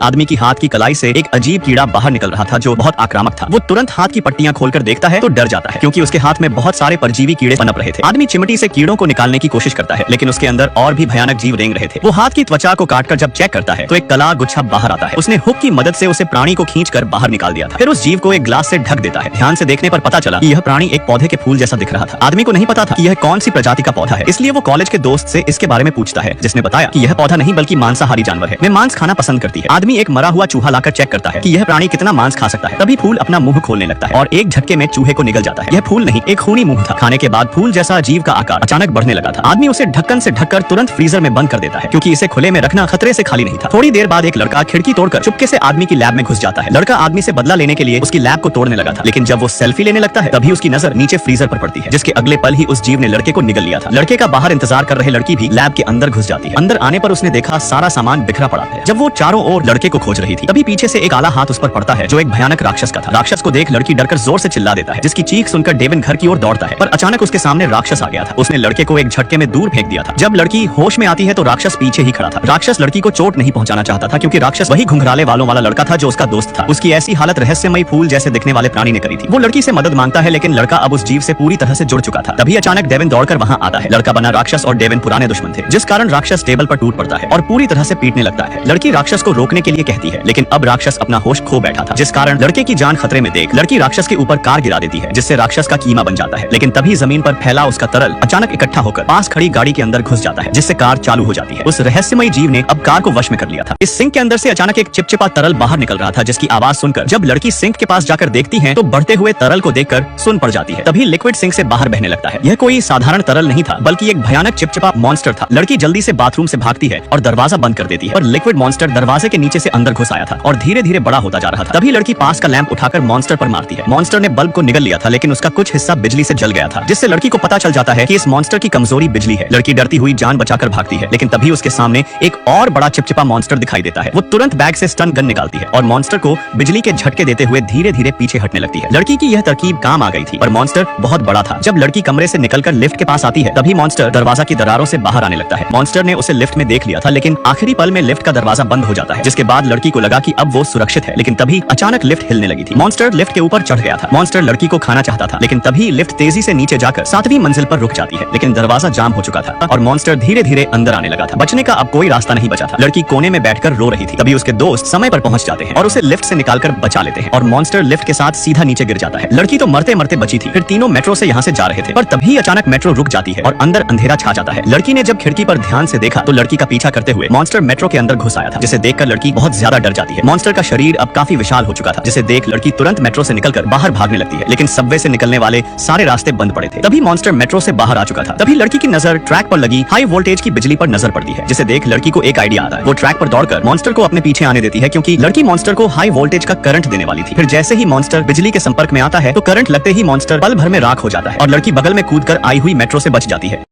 आदमी की हाथ की कलाई से एक अजीब कीड़ा बाहर निकल रहा था जो बहुत आक्रामक था। वो तुरंत हाथ की पट्टियां खोलकर देखता है तो डर जाता है क्योंकि उसके हाथ में बहुत सारे परजीवी कीड़े पनप रहे थे। आदमी चिमटी से कीड़ों को निकालने की कोशिश करता है लेकिन उसके अंदर और भी भयानक जीव रेंग रहे थे। वो हाथ की त्वचा को काटकर जब चेक करता है तो एक कला गुच्छा बाहर आता है। उसने हुक की मदद से उसे प्राणी को खींचकर बाहर निकाल दिया था। फिर उस जीव को एक ग्लास से ढक देता है। ध्यान से देखने पर पता चला कि यह प्राणी एक पौधे के फूल जैसा दिख रहा था। आदमी को नहीं पता था कि यह कौन सी प्रजाति का पौधा है, इसलिए वो कॉलेज के दोस्त से इसके बारे में पूछता है जिसने बताया कि यह पौधा नहीं बल्कि मांसाहारी जानवर है। मैं मांस खाना पसंद करती है। आदमी एक मरा हुआ चूहा लाकर चेक करता है कि यह प्राणी कितना मांस खा सकता है। तभी फूल अपना मुंह खोलने लगता है और एक झटके में चूहे को निगल जाता है। यह फूल नहीं, एक खूनी मुंह था। खाने के बाद फूल जैसा जीव का आकार अचानक बढ़ने लगा था। आदमी उसे ढक्कन से ढककर तुरंत फ्रीजर में बंद कर देता है क्योंकि इसे खुले में रखना खतरे से खाली नहीं था। थोड़ी देर बाद एक लड़का खिड़की तोड़कर चुपके से आदमी की लैब में घुस जाता है। लड़का आदमी से बदला लेने के लिए उसकी लैब को तोड़ने लगा था, लेकिन जब वो सेल्फी लेने लगता है तभी उसकी नजर नीचे फ्रीजर पर पड़ती है, जिसके अगले पल ही उस जीव ने लड़के को निगल लिया था। लड़के का बाहर इंतजार कर रहे लड़की भी लैब के अंदर घुस जाती है। अंदर आने पर उसने देखा सारा सामान बिखरा पड़ा है। जब वो चारों ओर लड़के को खोज रही थी तभी पीछे से एक आला हाथ उस पर पड़ता है जो एक भयानक राक्षस का था। राक्षस को देख लड़की डरकर जोर से चिल्ला देता है, जिसकी चीख सुनकर डेविन घर की ओर दौड़ता है, पर अचानक उसके सामने राक्षस आ गया था। उसने लड़के को एक झटके में दूर फेंक दिया था। जब लड़की होश में आती है तो राक्षस पीछे ही खड़ा था। राक्षस लड़की को चोट नहीं पहुंचाना चाहता था क्योंकि राक्षस वही घुंघराले वालों वाला लड़का था जो उसका दोस्त था। उसकी ऐसी हालत रहस्यमयी फूल जैसे दिखने वाले प्राणी ने करी थी। वो लड़की से मदद मांगता है लेकिन लड़का अब उस जीव से पूरी तरह से जुड़ चुका था। तभी अचानक डेविन दौड़कर वहां आता है। लड़का बना राक्षस और डेविन पुराने दुश्मन थे, जिस कारण राक्षस टेबल पर टूट पड़ता है और पूरी तरह से पीटने लगता है। लड़की राक्षस को रोकने के लिए कहती है लेकिन अब राक्षस अपना होश खो बैठा था, जिस कारण लड़के की जान खतरे में देख लड़की राक्षस के ऊपर कार गिरा देती है, जिससे राक्षस का कीमा बन जाता है। लेकिन तभी जमीन पर फैला उसका तरल अचानक इकट्ठा होकर पास खड़ी गाड़ी के अंदर घुस जाता है, जिससे कार चालू हो जाती है। उस रहस्यमयी जीव ने अब कार को वश में कर लिया था। इस सिंक के अंदर से अचानक एक चिपचिपा तरल बाहर निकल रहा था, जिसकी आवाज सुनकर जब लड़की सिंक के पास जाकर देखती है तो बढ़ते हुए तरल को देखकर सुन पड़ जाती है। तभी लिक्विड सिंक से बाहर बहने लगता है। यह कोई साधारण तरल नहीं था बल्कि एक भयानक चिपचिपा मॉन्स्टर था। लड़की जल्दी से बाथरूम से भागती है और दरवाजा बंद कर देती है, पर लिक्विड मॉन्स्टर दरवाजे के नीचे से अंदर घुस आया था और धीरे धीरे बड़ा होता जा रहा था। तभी लड़की पास का लैंप उठाकर मॉन्स्टर पर मारती है। मॉन्स्टर ने बल्ब को निगल लिया था लेकिन उसका कुछ हिस्सा बिजली से जल गया था, जिससे लड़की को पता चल जाता है कि इस मॉन्स्टर की कमजोरी बिजली है। लड़की डरती हुई जान बचाकर भागती है लेकिन तभी उसके सामने एक और बड़ा चिपचिपा मॉन्स्टर दिखाई देता है। वो तुरंत बैग से स्टन गन निकालती है और मॉन्स्टर को बिजली के झटके देते हुए धीरे धीरे पीछे हटने लगती है। लड़की की यह तरकीब काम आ गई थी, पर मॉन्स्टर बहुत बड़ा था। जब लड़की कमरे से निकलकर लिफ्ट के पास आती है तभी मॉन्स्टर दरवाजा की दरारों से बाहर आने लगता है। मॉन्स्टर ने उसे लिफ्ट में देख लिया था लेकिन आखिरी पल में लिफ्ट का दरवाजा बंद हो जाता है, जिसके बाद लड़की को लगा कि अब वो सुरक्षित है। लेकिन तभी अचानक लिफ्ट हिलने लगी थी। मॉन्स्टर लिफ्ट के ऊपर चढ़ गया था। मॉन्स्टर लड़की को खाना चाहता था लेकिन तभी लिफ्ट तेजी से नीचे जाकर 7वीं मंजिल पर रुक जाती है, लेकिन दरवाजा जाम हो चुका था और मॉन्स्टर धीरे धीरे अंदर आने लगा था। बचने का अब कोई रास्ता नहीं बचा था। लड़की कोने में बैठकर रो रही थी। तभी उसके दोस्त समय पर पहुंच जाते हैं और उसे लिफ्ट से निकालकर बचा लेते हैं और मॉन्स्टर लिफ्ट के साथ सीधा नीचे गिर जाता है। लड़की तो मरते मरते बची थी। फिर तीनों मेट्रो से यहाँ से जा रहे थे, पर तभी अचानक मेट्रो रुक जाती है और अंदर अंधेरा छा जाता है। लड़की ने जब खिड़की पर ध्यान से देखा तो लड़की का पीछा करते हुए मॉन्स्टर मेट्रो के अंदर घुस आया था, जिसे देखकर लड़की बहुत ज्यादा डर जाती है। मॉन्स्टर का शरीर अब काफी विशाल हो चुका था, जिसे देख लड़की तुरंत मेट्रो से निकलकर बाहर भागने लगती है, लेकिन सबवे से निकलने वाले सारे रास्ते बंद पड़े थे। तभी मॉन्स्टर मेट्रो से बाहर आ चुका था। तभी लड़की की नजर ट्रैक पर लगी हाई वोल्टेज की बिजली पर नजर पड़ती है, जिसे देख लड़की को एक आइडिया आता है। वो ट्रैक पर दौड़कर मॉन्स्टर को अपने पीछे आने देती है क्योंकि लड़की मॉन्स्टर को हाई वोल्टेज का करंट देने वाली थी। फिर जैसे ही मॉन्स्टर बिजली के संपर्क में आता है तो करंट लगते ही मॉन्स्टर पल भर में राख हो जाता है और लड़की बगल में कूदकर आई हुई मेट्रो से बच जाती है।